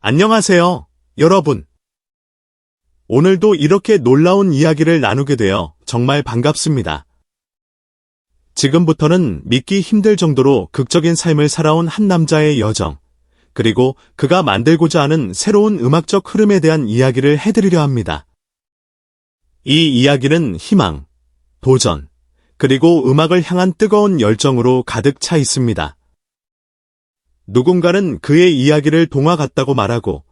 안녕하세요, 여러분. 오늘도 이렇게 놀라운 이야기를 나누게 되어 정말 반갑습니다. 지금부터는 믿기 힘들 정도로 극적인 삶을 살아온 한 남자의 여정, 그리고 그가 만들고자 하는 새로운 음악적 흐름에 대한 이야기를 해드리려 합니다. 이 이야기는 희망, 도전, 그리고 음악을 향한 뜨거운 열정으로 가득 차 있습니다. 누군가는 그의 이야기를 동화 같다고 말하고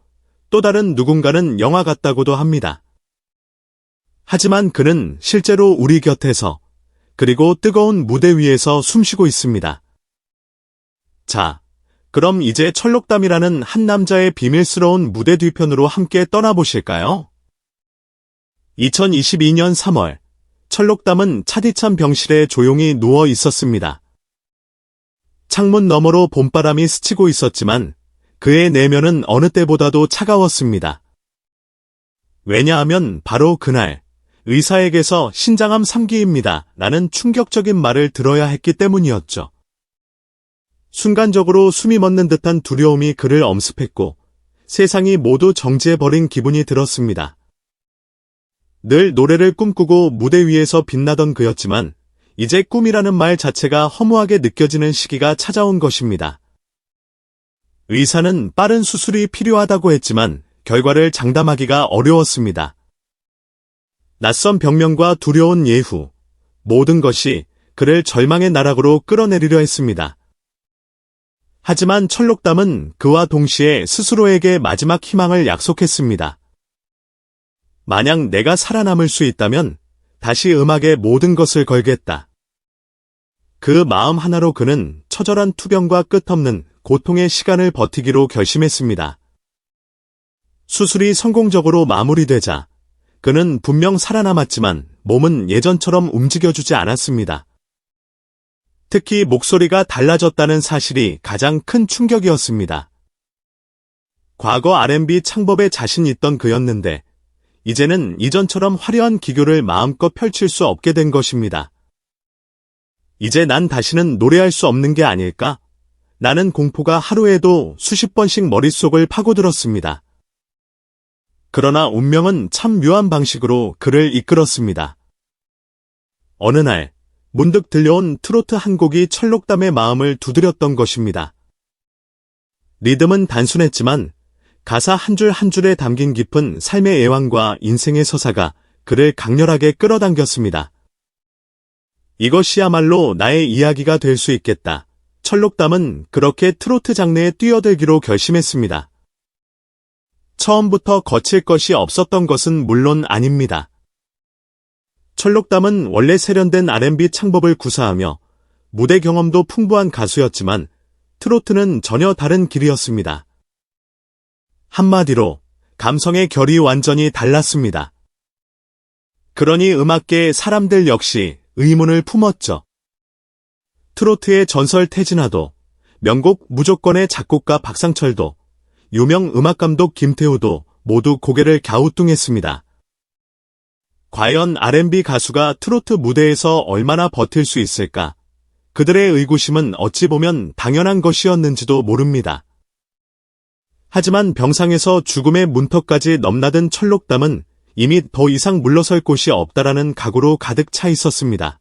또 다른 누군가는 영화 같다고도 합니다. 하지만 그는 실제로 우리 곁에서 그리고 뜨거운 무대 위에서 숨쉬고 있습니다. 자, 그럼 이제 철록담이라는 한 남자의 비밀스러운 무대 뒤편으로 함께 떠나보실까요? 2022년 3월, 철록담은 차디찬 병실에 조용히 누워 있었습니다. 창문 너머로 봄바람이 스치고 있었지만 그의 내면은 어느 때보다도 차가웠습니다. 왜냐하면 바로 그날 의사에게서 신장암 3기입니다 라는 충격적인 말을 들어야 했기 때문이었죠. 순간적으로 숨이 멎는 듯한 두려움이 그를 엄습했고 세상이 모두 정지해버린 기분이 들었습니다. 늘 노래를 꿈꾸고 무대 위에서 빛나던 그였지만 이제 꿈이라는 말 자체가 허무하게 느껴지는 시기가 찾아온 것입니다. 의사는 빠른 수술이 필요하다고 했지만 결과를 장담하기가 어려웠습니다. 낯선 병명과 두려운 예후, 모든 것이 그를 절망의 나락으로 끌어내리려 했습니다. 하지만 철록담은 그와 동시에 스스로에게 마지막 희망을 약속했습니다. 만약 내가 살아남을 수 있다면 다시 음악에 모든 것을 걸겠다. 그 마음 하나로 그는 처절한 투병과 끝없는 고통의 시간을 버티기로 결심했습니다. 수술이 성공적으로 마무리되자 그는 분명 살아남았지만 몸은 예전처럼 움직여주지 않았습니다. 특히 목소리가 달라졌다는 사실이 가장 큰 충격이었습니다. 과거 R&B 창법에 자신 있던 그였는데 이제는 이전처럼 화려한 기교를 마음껏 펼칠 수 없게 된 것입니다. 이제 난 다시는 노래할 수 없는 게 아닐까? 나는 공포가 하루에도 수십 번씩 머릿속을 파고들었습니다. 그러나 운명은 참 묘한 방식으로 그를 이끌었습니다. 어느 날 문득 들려온 트로트 한 곡이 철록담의 마음을 두드렸던 것입니다. 리듬은 단순했지만 가사 한 줄 한 줄에 담긴 깊은 삶의 애환과 인생의 서사가 그를 강렬하게 끌어당겼습니다. 이것이야말로 나의 이야기가 될 수 있겠다. 철록담은 그렇게 트로트 장르에 뛰어들기로 결심했습니다. 처음부터 거칠 것이 없었던 것은 물론 아닙니다. 철록담은 원래 세련된 R&B 창법을 구사하며 무대 경험도 풍부한 가수였지만 트로트는 전혀 다른 길이었습니다. 한마디로 감성의 결이 완전히 달랐습니다. 그러니 음악계의 사람들 역시 의문을 품었죠. 트로트의 전설 태진아도, 명곡 무조건의 작곡가 박상철도, 유명 음악감독 김태우도 모두 고개를 갸우뚱했습니다. 과연 R&B 가수가 트로트 무대에서 얼마나 버틸 수 있을까? 그들의 의구심은 어찌 보면 당연한 것이었는지도 모릅니다. 하지만 병상에서 죽음의 문턱까지 넘나든 철록담은 이미 더 이상 물러설 곳이 없다라는 각오로 가득 차 있었습니다.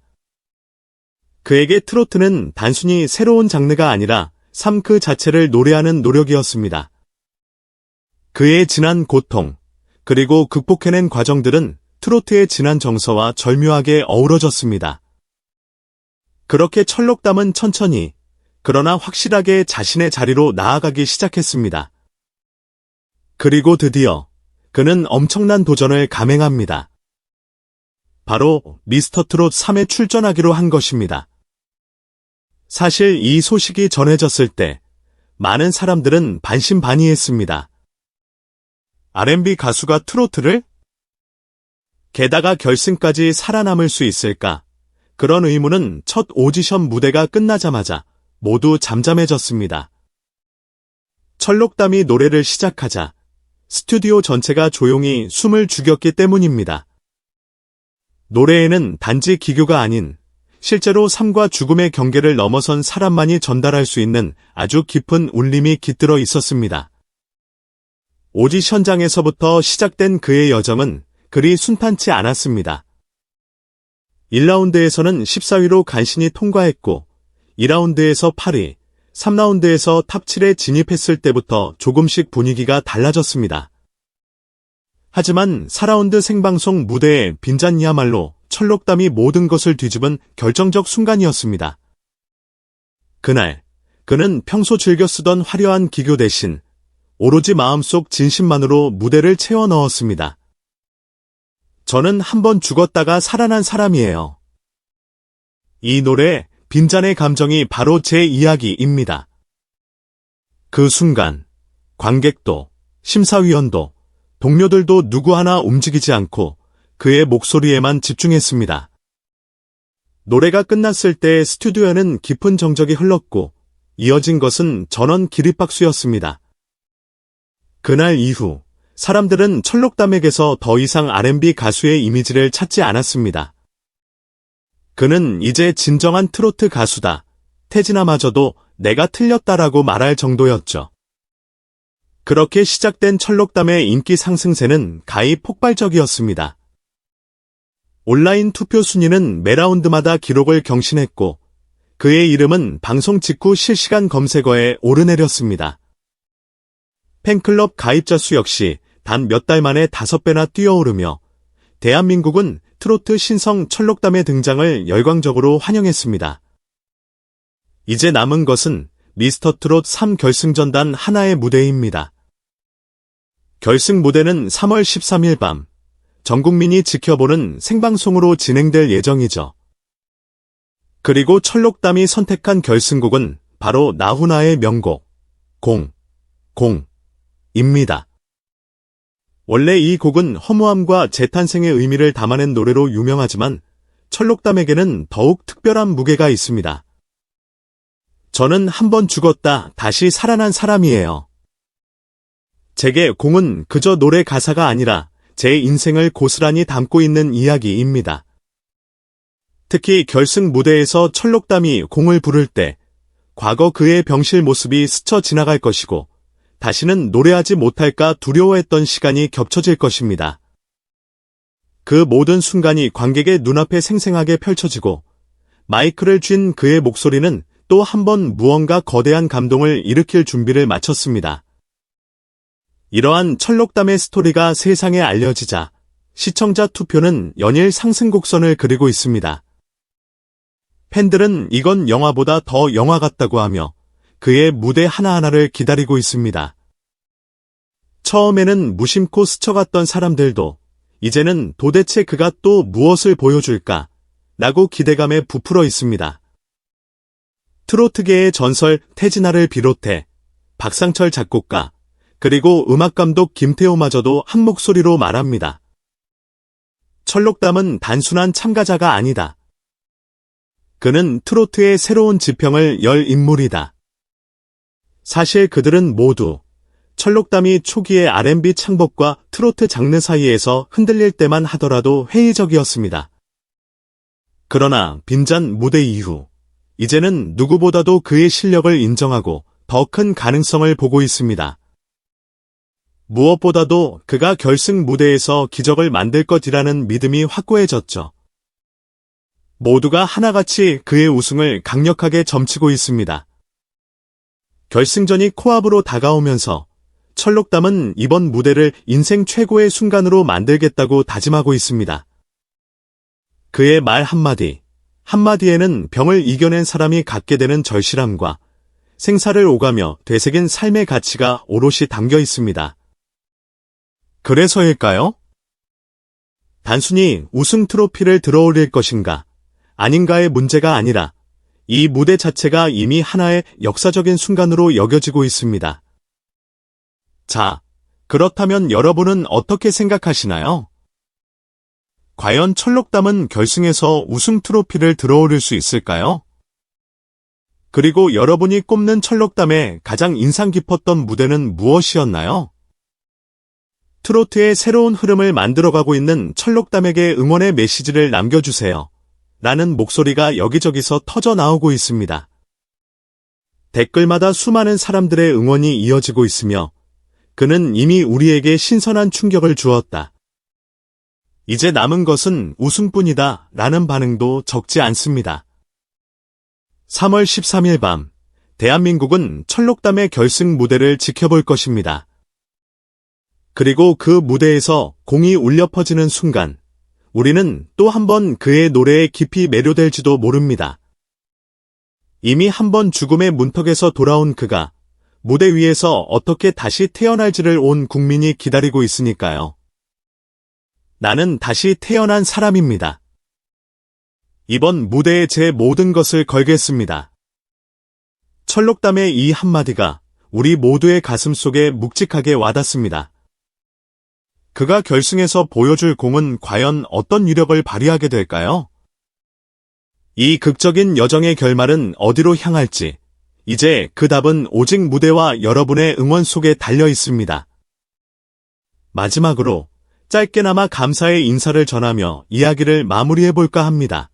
그에게 트로트는 단순히 새로운 장르가 아니라 삶 그 자체를 노래하는 노력이었습니다. 그의 지난 고통, 그리고 극복해낸 과정들은 트로트의 진한 정서와 절묘하게 어우러졌습니다. 그렇게 철록담은 천천히, 그러나 확실하게 자신의 자리로 나아가기 시작했습니다. 그리고 드디어 그는 엄청난 도전을 감행합니다. 바로 미스터 트롯 3에 출전하기로 한 것입니다. 사실 이 소식이 전해졌을 때 많은 사람들은 반신반의했습니다. R&B 가수가 트로트를? 게다가 결승까지 살아남을 수 있을까? 그런 의문은 첫 오디션 무대가 끝나자마자 모두 잠잠해졌습니다. 철록담이 노래를 시작하자 스튜디오 전체가 조용히 숨을 죽였기 때문입니다. 노래에는 단지 기교가 아닌 실제로 삶과 죽음의 경계를 넘어선 사람만이 전달할 수 있는 아주 깊은 울림이 깃들어 있었습니다. 오디션장에서부터 시작된 그의 여정은 그리 순탄치 않았습니다. 1라운드에서는 14위로 간신히 통과했고 2라운드에서 8위, 3라운드에서 탑 7에 진입했을 때부터 조금씩 분위기가 달라졌습니다. 하지만 4라운드 생방송 무대의 빈잔이야말로 철록담이 모든 것을 뒤집은 결정적 순간이었습니다. 그날 그는 평소 즐겨 쓰던 화려한 기교 대신 오로지 마음속 진심만으로 무대를 채워 넣었습니다. 저는 한 번 죽었다가 살아난 사람이에요. 이 노래 빈잔의 감정이 바로 제 이야기입니다. 그 순간 관객도 심사위원도 동료들도 누구 하나 움직이지 않고 그의 목소리에만 집중했습니다. 노래가 끝났을 때 스튜디오에는 깊은 정적이 흘렀고 이어진 것은 전원 기립박수였습니다. 그날 이후 사람들은 철록담에게서 더 이상 R&B 가수의 이미지를 찾지 않았습니다. 그는 이제 진정한 트로트 가수다. 태진아마저도 내가 틀렸다라고 말할 정도였죠. 그렇게 시작된 철록담의 인기 상승세는 가히 폭발적이었습니다. 온라인 투표 순위는 매 라운드마다 기록을 경신했고 그의 이름은 방송 직후 실시간 검색어에 오르내렸습니다. 팬클럽 가입자 수 역시 단 몇 달 만에 5배나 뛰어오르며 대한민국은 트로트 신성 철록담의 등장을 열광적으로 환영했습니다. 이제 남은 것은 미스터트롯 3 결승전 단 하나의 무대입니다. 결승 무대는 3월 13일 밤 전 국민이 지켜보는 생방송으로 진행될 예정이죠. 그리고 철록담이 선택한 결승곡은 바로 나훈아의 명곡 입니다. 원래 이 곡은 허무함과 재탄생의 의미를 담아낸 노래로 유명하지만 철록담에게는 더욱 특별한 무게가 있습니다. 저는 한 번 죽었다 다시 살아난 사람이에요. 제게 공은 그저 노래 가사가 아니라 제 인생을 고스란히 담고 있는 이야기입니다. 특히 결승 무대에서 철록담이 공을 부를 때 과거 그의 병실 모습이 스쳐 지나갈 것이고 다시는 노래하지 못할까 두려워했던 시간이 겹쳐질 것입니다. 그 모든 순간이 관객의 눈앞에 생생하게 펼쳐지고 마이크를 쥔 그의 목소리는 또 한 번 무언가 거대한 감동을 일으킬 준비를 마쳤습니다. 이러한 철록담의 스토리가 세상에 알려지자 시청자 투표는 연일 상승 곡선을 그리고 있습니다. 팬들은 이건 영화보다 더 영화 같다고 하며 그의 무대 하나하나를 기다리고 있습니다. 처음에는 무심코 스쳐갔던 사람들도 이제는 도대체 그가 또 무엇을 보여줄까? 라고 기대감에 부풀어 있습니다. 트로트계의 전설 태진아를 비롯해 박상철 작곡가 그리고 음악감독 김태호마저도 한 목소리로 말합니다. 철록담은 단순한 참가자가 아니다. 그는 트로트의 새로운 지평을 열 인물이다. 사실 그들은 모두 철록담이 초기의 R&B 창법과 트로트 장르 사이에서 흔들릴 때만 하더라도 회의적이었습니다. 그러나 빈잔 무대 이후 이제는 누구보다도 그의 실력을 인정하고 더 큰 가능성을 보고 있습니다. 무엇보다도 그가 결승 무대에서 기적을 만들 것이라는 믿음이 확고해졌죠. 모두가 하나같이 그의 우승을 강력하게 점치고 있습니다. 결승전이 코앞으로 다가오면서 철록담은 이번 무대를 인생 최고의 순간으로 만들겠다고 다짐하고 있습니다. 그의 말 한마디에는 병을 이겨낸 사람이 갖게 되는 절실함과 생사를 오가며 되새긴 삶의 가치가 오롯이 담겨 있습니다. 그래서일까요? 단순히 우승 트로피를 들어올릴 것인가, 아닌가의 문제가 아니라 이 무대 자체가 이미 하나의 역사적인 순간으로 여겨지고 있습니다. 자, 그렇다면 여러분은 어떻게 생각하시나요? 과연 철록담은 결승에서 우승 트로피를 들어올릴 수 있을까요? 그리고 여러분이 꼽는 철록담의 가장 인상 깊었던 무대는 무엇이었나요? 트로트의 새로운 흐름을 만들어가고 있는 철록담에게 응원의 메시지를 남겨주세요. 라는 목소리가 여기저기서 터져 나오고 있습니다. 댓글마다 수많은 사람들의 응원이 이어지고 있으며 그는 이미 우리에게 신선한 충격을 주었다. 이제 남은 것은 우승뿐이다 라는 반응도 적지 않습니다. 3월 13일 밤, 대한민국은 철록담의 결승 무대를 지켜볼 것입니다. 그리고 그 무대에서 공이 울려 퍼지는 순간, 우리는 또 한 번 그의 노래에 깊이 매료될지도 모릅니다. 이미 한 번 죽음의 문턱에서 돌아온 그가 무대 위에서 어떻게 다시 태어날지를 온 국민이 기다리고 있으니까요. 나는 다시 태어난 사람입니다. 이번 무대에 제 모든 것을 걸겠습니다. 철록담의 이 한마디가 우리 모두의 가슴 속에 묵직하게 와닿습니다. 그가 결승에서 보여줄 공은 과연 어떤 위력을 발휘하게 될까요? 이 극적인 여정의 결말은 어디로 향할지, 이제 그 답은 오직 무대와 여러분의 응원 속에 달려 있습니다. 마지막으로 짧게나마 감사의 인사를 전하며 이야기를 마무리해볼까 합니다.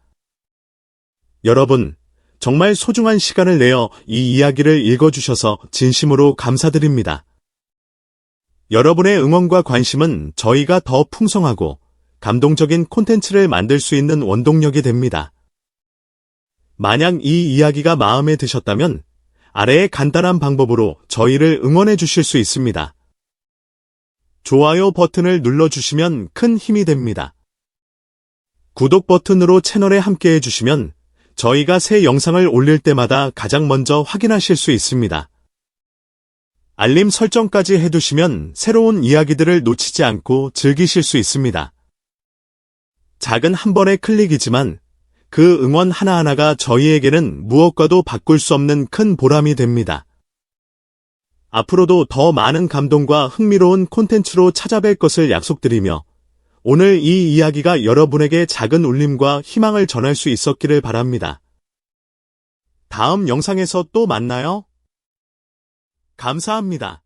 여러분, 정말 소중한 시간을 내어 이 이야기를 읽어주셔서 진심으로 감사드립니다. 여러분의 응원과 관심은 저희가 더 풍성하고 감동적인 콘텐츠를 만들 수 있는 원동력이 됩니다. 만약 이 이야기가 마음에 드셨다면 아래의 간단한 방법으로 저희를 응원해 주실 수 있습니다. 좋아요 버튼을 눌러주시면 큰 힘이 됩니다. 구독 버튼으로 채널에 함께해 주시면 저희가 새 영상을 올릴 때마다 가장 먼저 확인하실 수 있습니다. 알림 설정까지 해두시면 새로운 이야기들을 놓치지 않고 즐기실 수 있습니다. 작은 한 번의 클릭이지만 그 응원 하나하나가 저희에게는 무엇과도 바꿀 수 없는 큰 보람이 됩니다. 앞으로도 더 많은 감동과 흥미로운 콘텐츠로 찾아뵐 것을 약속드리며 오늘 이 이야기가 여러분에게 작은 울림과 희망을 전할 수 있었기를 바랍니다. 다음 영상에서 또 만나요. 감사합니다.